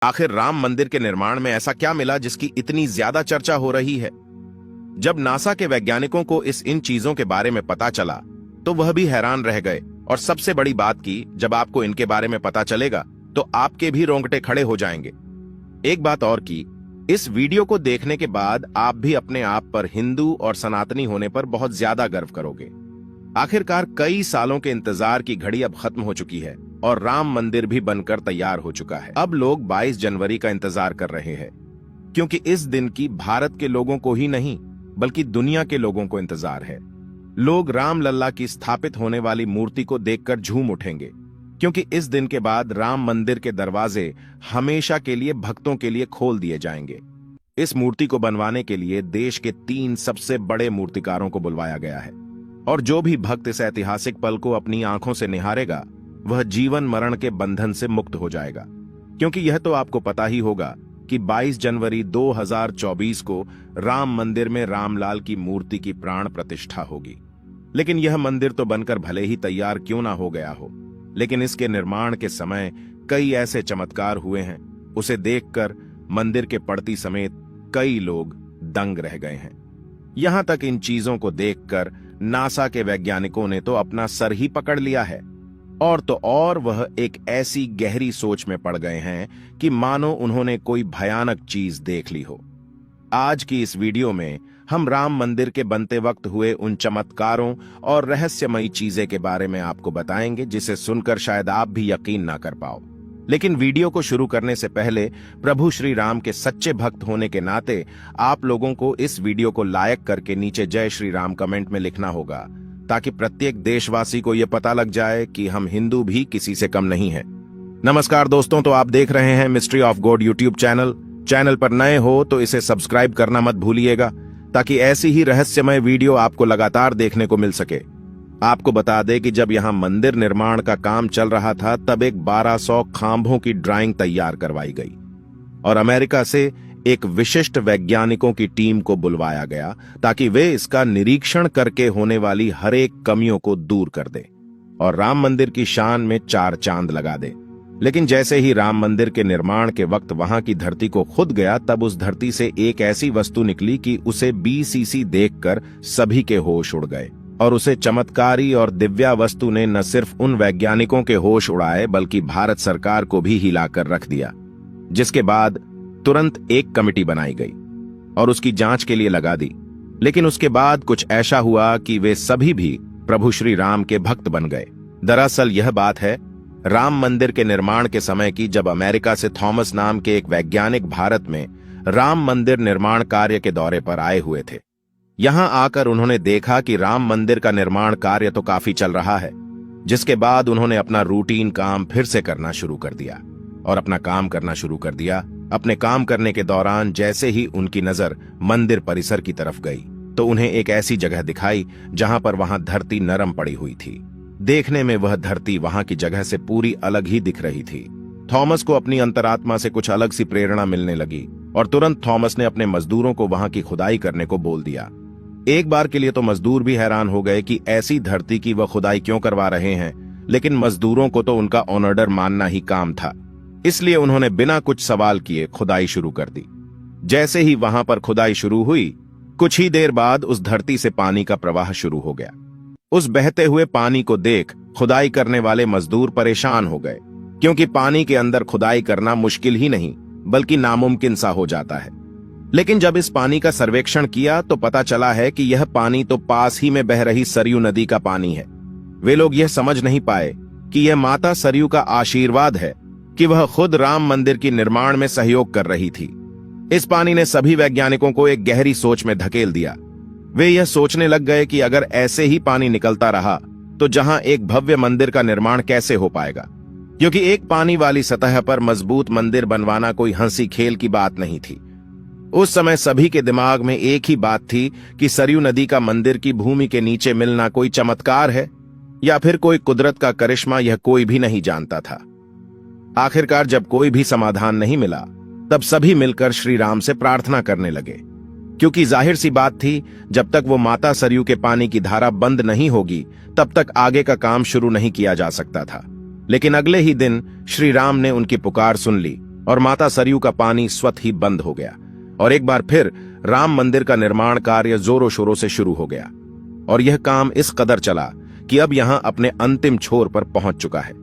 आखिर राम मंदिर के निर्माण में ऐसा क्या मिला जिसकी इतनी ज्यादा चर्चा हो रही है? जब नासा के वैज्ञानिकों को इन चीजों के बारे में पता चला तो वह भी हैरान रह गए। और सबसे बड़ी बात की, जब आपको इनके बारे में पता चलेगा तो आपके भी रोंगटे खड़े हो जाएंगे। एक बात और की, इस वीडियो को देखने के बाद आप भी अपने आप पर हिंदू और सनातनी होने पर बहुत ज्यादा गर्व करोगे। आखिरकार कई सालों के इंतजार की घड़ी अब खत्म हो चुकी है और राम मंदिर भी बनकर तैयार हो चुका है। अब लोग 22 जनवरी का इंतजार कर रहे हैं, क्योंकि इस दिन की भारत के लोगों को ही नहीं बल्कि दुनिया के लोगों को इंतजार है। लोग राम लल्ला की स्थापित होने वाली मूर्ति को देखकर झूम उठेंगे, क्योंकि इस दिन के बाद राम मंदिर के दरवाजे हमेशा के लिए भक्तों के लिए खोल दिए जाएंगे। इस मूर्ति को बनवाने के लिए देश के 3 सबसे बड़े मूर्तिकारों को बुलवाया गया है, और जो भी भक्त इस ऐतिहासिक पल को अपनी आंखों से निहारेगा वह जीवन मरण के बंधन से मुक्त हो जाएगा। क्योंकि यह तो आपको पता ही होगा कि 22 जनवरी 2024 को राम मंदिर में रामलाल की मूर्ति की प्राण प्रतिष्ठा होगी। लेकिन यह मंदिर तो बनकर भले ही तैयार क्यों ना हो गया हो, लेकिन इसके निर्माण के समय कई ऐसे चमत्कार हुए हैं, उसे देखकर मंदिर के पड़ती समेत कई लोग दंग रह गए हैं। यहां तक इन चीजों को देखकर नासा के वैज्ञानिकों ने तो अपना सर ही पकड़ लिया है, और तो और वह एक ऐसी गहरी सोच में पड़ गए हैं कि मानो उन्होंने कोई भयानक चीज देख ली हो। आज की इस वीडियो में हम राम मंदिर के बनते वक्त हुए उन चमत्कारों और रहस्यमयी चीजें के बारे में आपको बताएंगे, जिसे सुनकर शायद आप भी यकीन ना कर पाओ। लेकिन वीडियो को शुरू करने से पहले प्रभु श्री राम के सच्चे भक्त होने के नाते आप लोगों को इस वीडियो को लाइक करके नीचे जय श्री राम कमेंट में लिखना होगा, ताकि प्रत्येक देशवासी को यह पता लग जाए कि हम हिंदू भी किसी से कम नहीं हैं। नमस्कार दोस्तों, तो आप देख रहे हैं mystery of God YouTube channel पर नए हो तो इसे सब्सक्राइब करना मत भूलिएगा, ताकि ऐसी ही रहस्यमय वीडियो आपको लगातार देखने को मिल सके। आपको बता दें कि जब यहां मंदिर निर्माण का काम चल रहा था तब एक 1200 खांभों की ड्राइंग तैयार करवाई गई और अमेरिका से एक विशिष्ट वैज्ञानिकों की टीम को बुलवाया गया, ताकि वे इसका निरीक्षण करके होने वाली हर एक कमियों को दूर कर दे और राम मंदिर की शान में 4 चांद लगा दे। लेकिन जैसे ही राम मंदिर के निर्माण के वक्त वहां की धरती को खुद गया, तब उस धरती से एक ऐसी वस्तु निकली कि उसे BCC देखकर सभी के होश उड़ गए। और उसे चमत्कारी और दिव्या वस्तु ने न सिर्फ उन वैज्ञानिकों के होश उड़ाए बल्कि भारत सरकार को भी हिलाकर रख दिया, जिसके बाद तुरंत एक कमेटी बनाई गई और उसकी जांच के लिए लगा दी। लेकिन उसके बाद कुछ ऐसा हुआ कि वे सभी भी प्रभु श्री राम के भक्त बन गए। दरअसल यह बात है राम मंदिर के निर्माण के समय की, जब अमेरिका से थॉमस नाम के एक वैज्ञानिक भारत में राम मंदिर निर्माण कार्य के दौरे पर आए हुए थे। यहां आकर उन्होंने देखा कि राम मंदिर का निर्माण कार्य तो काफी चल रहा है, जिसके बाद उन्होंने अपना रूटीन काम फिर से करना शुरू कर दिया और अपना काम करना शुरू कर दिया। अपने काम करने के दौरान जैसे ही उनकी नजर मंदिर परिसर की तरफ गई तो उन्हें एक ऐसी जगह दिखाई जहां पर वहां धरती नरम पड़ी हुई थी। देखने में वह धरती वहां की जगह से पूरी अलग ही दिख रही थी। थॉमस को अपनी अंतरात्मा से कुछ अलग सी प्रेरणा मिलने लगी और तुरंत थॉमस ने अपने मजदूरों को वहां की खुदाई करने को बोल दिया। एक बार के लिए तो मजदूर भी हैरान हो गए कि ऐसी धरती की वह खुदाई क्यों करवा रहे हैं, लेकिन मजदूरों को तो उनका ऑर्डर मानना ही काम था, इसलिए उन्होंने बिना कुछ सवाल किए खुदाई शुरू कर दी। जैसे ही वहां पर खुदाई शुरू हुई, कुछ ही देर बाद उस धरती से पानी का प्रवाह शुरू हो गया। उस बहते हुए पानी को देख खुदाई करने वाले मजदूर परेशान हो गए, क्योंकि पानी के अंदर खुदाई करना मुश्किल ही नहीं बल्कि नामुमकिन सा हो जाता है। लेकिन जब इस पानी का सर्वेक्षण किया तो पता चला है कि यह पानी तो पास ही में बह रही सरयू नदी का पानी है। वे लोग यह समझ नहीं पाए कि यह माता सरयू का आशीर्वाद है कि वह खुद राम मंदिर की निर्माण में सहयोग कर रही थी। इस पानी ने सभी वैज्ञानिकों को एक गहरी सोच में धकेल दिया। वे यह सोचने लग गए कि अगर ऐसे ही पानी निकलता रहा तो जहां एक भव्य मंदिर का निर्माण कैसे हो पाएगा, क्योंकि एक पानी वाली सतह पर मजबूत मंदिर बनवाना कोई हंसी खेल की बात नहीं थी। उस समय सभी के दिमाग में एक ही बात थी कि सरयू नदी का मंदिर की भूमि के नीचे मिलना कोई चमत्कार है या फिर कोई कुदरत का करिश्मा, यह कोई भी नहीं जानता था। आखिरकार जब कोई भी समाधान नहीं मिला, तब सभी मिलकर श्री राम से प्रार्थना करने लगे, क्योंकि जाहिर सी बात थी जब तक वो माता सरयू के पानी की धारा बंद नहीं होगी तब तक आगे का काम शुरू नहीं किया जा सकता था। लेकिन अगले ही दिन श्री राम ने उनकी पुकार सुन ली और माता सरयू का पानी स्वतः ही बंद हो गया और एक बार फिर राम मंदिर का निर्माण कार्य जोरों शोरों से शुरू हो गया। और यह काम इस कदर चला कि अब यहां अपने अंतिम छोर पर पहुंच चुका है,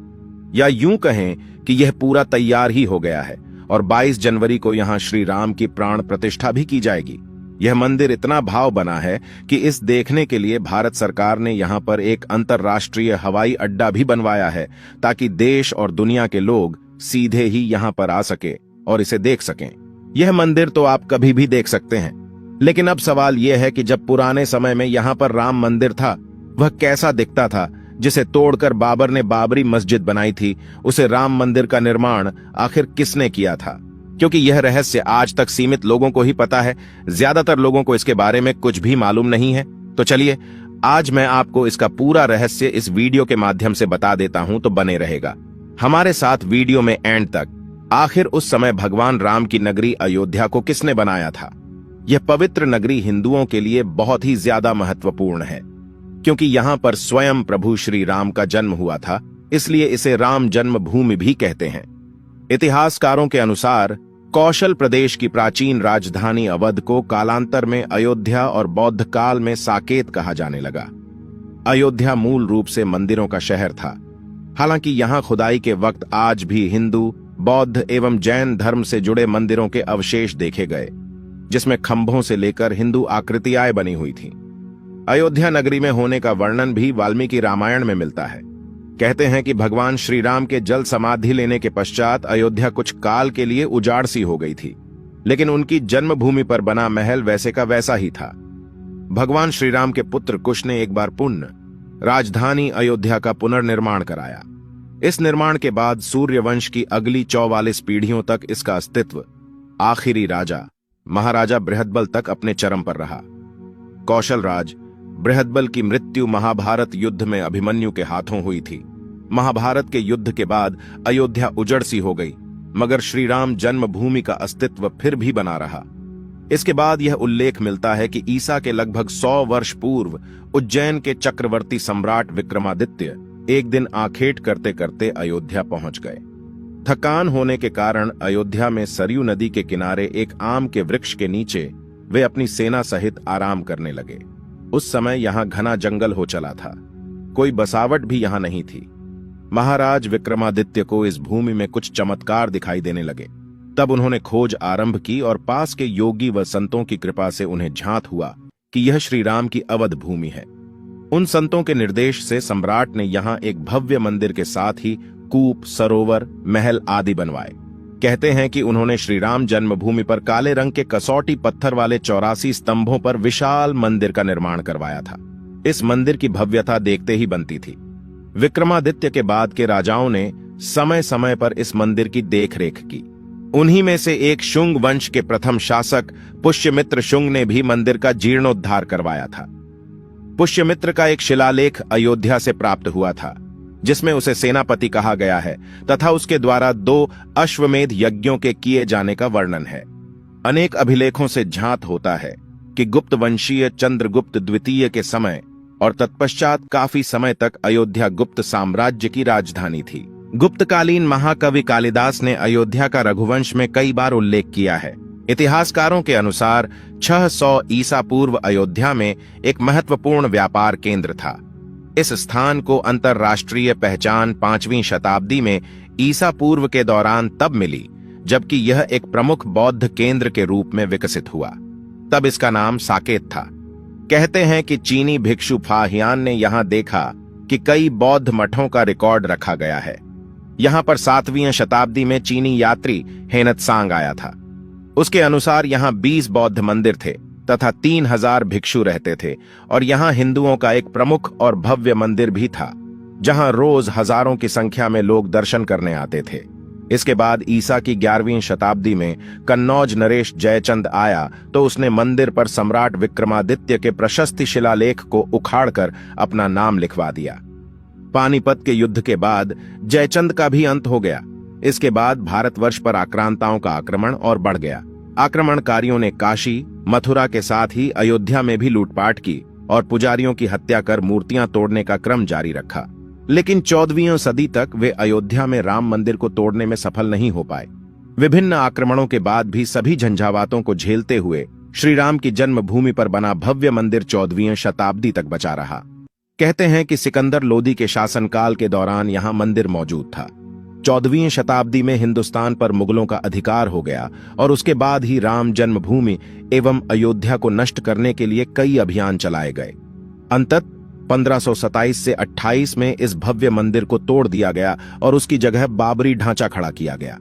या यूं कहें कि यह पूरा तैयार ही हो गया है और 22 जनवरी को यहां श्री राम की प्राण प्रतिष्ठा भी की जाएगी। यह मंदिर इतना भाव बना है कि इस देखने के लिए भारत सरकार ने यहां पर एक अंतर्राष्ट्रीय हवाई अड्डा भी बनवाया है, ताकि देश और दुनिया के लोग सीधे ही यहां पर आ सके और इसे देख सकें। यह मंदिर तो आप कभी भी देख सकते हैं, लेकिन अब सवाल यह है कि जब पुराने समय में यहां पर राम मंदिर था, वह कैसा दिखता था, जिसे तोड़कर बाबर ने बाबरी मस्जिद बनाई थी। उसे राम मंदिर का निर्माण आखिर किसने किया था? क्योंकि यह रहस्य आज तक सीमित लोगों को ही पता है, ज्यादातर लोगों को इसके बारे में कुछ भी मालूम नहीं है। तो चलिए आज मैं आपको इसका पूरा रहस्य इस वीडियो के माध्यम से बता देता हूं, तो बने रहेगा हमारे साथ वीडियो में एंड तक। आखिर उस समय भगवान राम की नगरी अयोध्या को किसने बनाया था? यह पवित्र नगरी हिंदुओं के लिए बहुत ही ज्यादा महत्वपूर्ण है, क्योंकि यहां पर स्वयं प्रभु श्री राम का जन्म हुआ था, इसलिए इसे राम जन्मभूमि भी कहते हैं। इतिहासकारों के अनुसार कौशल प्रदेश की प्राचीन राजधानी अवध को कालांतर में अयोध्या और बौद्ध काल में साकेत कहा जाने लगा। अयोध्या मूल रूप से मंदिरों का शहर था। हालांकि यहां खुदाई के वक्त आज भी हिंदू, बौद्ध एवं जैन धर्म से जुड़े मंदिरों के अवशेष देखे गए, जिसमें खंभों से लेकर हिंदू आकृतियां बनी हुई थीं। अयोध्या नगरी में होने का वर्णन भी वाल्मीकि रामायण में मिलता है। कहते हैं कि भगवान श्री राम के जल समाधि लेने के पश्चात अयोध्या कुछ काल के लिए उजाड़ सी हो गई थी, लेकिन उनकी जन्मभूमि पर बना महल वैसे का वैसा ही था। भगवान श्री राम के पुत्र कुश ने एक बार पुण्य राजधानी अयोध्या का पुनर्निर्माण कराया। इस निर्माण के बाद सूर्य वंश की अगली 44 पीढ़ियों तक इसका अस्तित्व आखिरी राजा महाराजा बृहदबल तक अपने चरम पर रहा। कौशल राज बृहदबल की मृत्यु महाभारत युद्ध में अभिमन्यु के हाथों हुई थी। महाभारत के युद्ध के बाद अयोध्या उजड़ सी हो गई, मगर श्री राम जन्मभूमि का अस्तित्व फिर भी बना रहा। इसके बाद यह उल्लेख मिलता है कि ईसा के लगभग 100 वर्ष पूर्व उज्जैन के चक्रवर्ती सम्राट विक्रमादित्य एक दिन आखेट करते करते अयोध्या पहुंच गए। थकान होने के कारण अयोध्या में सरयू नदी के किनारे एक आम के वृक्ष के नीचे वे अपनी सेना सहित आराम करने लगे। उस समय यहां घना जंगल हो चला था, कोई बसावट भी यहां नहीं थी। महाराज विक्रमादित्य को इस भूमि में कुछ चमत्कार दिखाई देने लगे। तब उन्होंने खोज आरंभ की और पास के योगी व संतों की कृपा से उन्हें झांत हुआ कि यह श्री राम की अवध भूमि है। उन संतों के निर्देश से सम्राट ने यहां एक भव्य मंदिर के साथ ही कूप, सरोवर, महल आदि बनवाए। कहते हैं कि उन्होंने श्री राम जन्मभूमि पर काले रंग के कसौटी पत्थर वाले 84 स्तंभों पर विशाल मंदिर का निर्माण करवाया था। इस मंदिर की भव्यता देखते ही बनती थी। विक्रमादित्य के बाद के राजाओं ने समय समय पर इस मंदिर की देखरेख की। उन्हीं में से एक शुंग वंश के प्रथम शासक पुष्यमित्र शुंग ने भी मंदिर का जीर्णोद्धार करवाया था। पुष्यमित्र का एक शिलालेख अयोध्या से प्राप्त हुआ था, जिसमें उसे सेनापति कहा गया है तथा उसके द्वारा 2 अश्वमेध यज्ञों के किए जाने का वर्णन है। अनेक अभिलेखों से झांत होता है कि गुप्त वंशीय चंद्रगुप्त द्वितीय के समय और तत्पश्चात काफी समय तक अयोध्या गुप्त साम्राज्य की राजधानी थी। गुप्तकालीन महाकवि कालिदास ने अयोध्या का रघुवंश में कई बार उल्लेख किया है। इतिहासकारों के अनुसार 600 ईसा पूर्व अयोध्या में एक महत्वपूर्ण व्यापार केंद्र था। इस स्थान को अंतरराष्ट्रीय पहचान 5वीं शताब्दी में ईसा पूर्व के दौरान तब मिली जबकि यह एक प्रमुख बौद्ध केंद्र के रूप में विकसित हुआ। तब इसका नाम साकेत था। कहते हैं कि चीनी भिक्षु फाहियान ने यहां देखा कि कई बौद्ध मठों का रिकॉर्ड रखा गया है। यहां पर 7वीं शताब्दी में चीनी यात्री हेनत्सांग आया था। उसके अनुसार यहां 20 बौद्ध मंदिर थे तथा 3000 भिक्षु रहते थे और यहां हिंदुओं का एक प्रमुख और भव्य मंदिर भी था, जहां रोज हजारों की संख्या में लोग दर्शन करने आते थे। इसके बाद ईसा की 11वीं शताब्दी में कन्नौज नरेश जयचंद आया तो उसने मंदिर पर सम्राट विक्रमादित्य के प्रशस्ति शिलालेख को उखाड़कर अपना नाम लिखवा दिया। पानीपत के युद्ध के बाद जयचंद का भी अंत हो गया। इसके बाद भारतवर्ष पर आक्रांताओं का आक्रमण और बढ़ गया। आक्रमणकारियों ने काशी, मथुरा के साथ ही अयोध्या में भी लूटपाट की और पुजारियों की हत्या कर मूर्तियां तोड़ने का क्रम जारी रखा। लेकिन 14वीं सदी तक वे अयोध्या में राम मंदिर को तोड़ने में सफल नहीं हो पाए। विभिन्न आक्रमणों के बाद भी सभी झंझावातों को झेलते हुए श्री राम की जन्मभूमि पर बना भव्य मंदिर 14वीं शताब्दी तक बचा रहा। कहते हैं कि सिकंदर लोदी के शासनकाल के दौरान यहां मंदिर मौजूद था। 14वीं शताब्दी में हिंदुस्तान पर मुगलों का अधिकार हो गया और उसके बाद ही राम जन्मभूमि एवं अयोध्या को नष्ट करने के लिए कई अभियान चलाए गए। अंततः 1527 से 28 में इस भव्य मंदिर को तोड़ दिया गया और उसकी जगह बाबरी ढांचा खड़ा किया गया।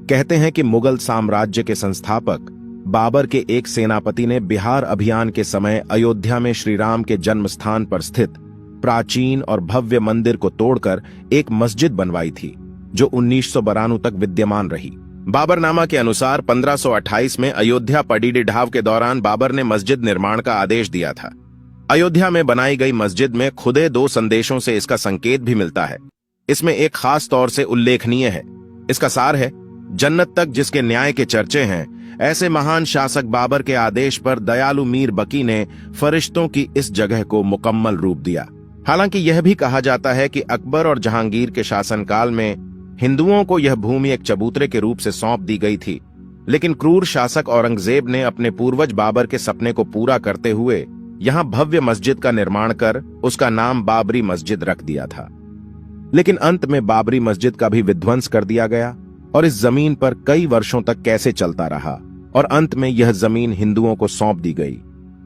कहते हैं कि मुगल साम्राज्य के संस्थापक बाबर के एक सेनापति ने बिहार अभियान के समय अयोध्या में श्री राम के जन्म स्थान पर स्थित प्राचीन और भव्य मंदिर को तोड़कर एक मस्जिद बनवाई थी, जो 1992 तक विद्यमान रही। बाबरनामा के अनुसार 1528 में अयोध्या पडीडी ढाव के दौरान बाबर ने मस्जिद निर्माण का आदेश दिया था। अयोध्या में बनाई गई मस्जिद में खुदे 2 संदेशों से इसका संकेत भी मिलता है। इसमें एक खास तौर से उल्लेखनीय है। इसका सार है, जन्नत तक जिसके न्याय के चर्चे हैं, ऐसे महान शासक बाबर के आदेश पर दयालु मीर बकी ने फरिश्तों की इस जगह को मुकम्मल रूप दिया। हालांकि यह भी कहा जाता है कि अकबर और जहांगीर के शासनकाल में हिंदुओं को यह भूमि एक चबूतरे के रूप से सौंप दी गई थी, लेकिन क्रूर शासक औरंगजेब ने अपने पूर्वज बाबर के सपने को पूरा करते हुए यहां भव्य मस्जिद का निर्माण कर उसका नाम बाबरी मस्जिद रख दिया था। लेकिन अंत में बाबरी मस्जिद का भी विध्वंस कर दिया गया और इस जमीन पर कई वर्षों तक कैसे चलता रहा और अंत में यह जमीन हिंदुओं को सौंप दी गई,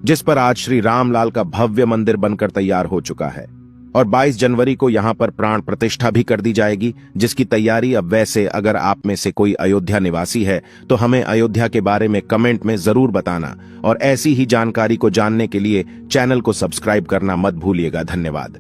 जिस पर आज श्री रामलाल का भव्य मंदिर बनकर तैयार हो चुका है। और 22 जनवरी को यहां पर प्राण प्रतिष्ठा भी कर दी जाएगी, जिसकी तैयारी अब वैसे अगर आप में से कोई अयोध्या निवासी है तो हमें अयोध्या के बारे में कमेंट में जरूर बताना और ऐसी ही जानकारी को जानने के लिए चैनल को सब्सक्राइब करना मत भूलिएगा। धन्यवाद।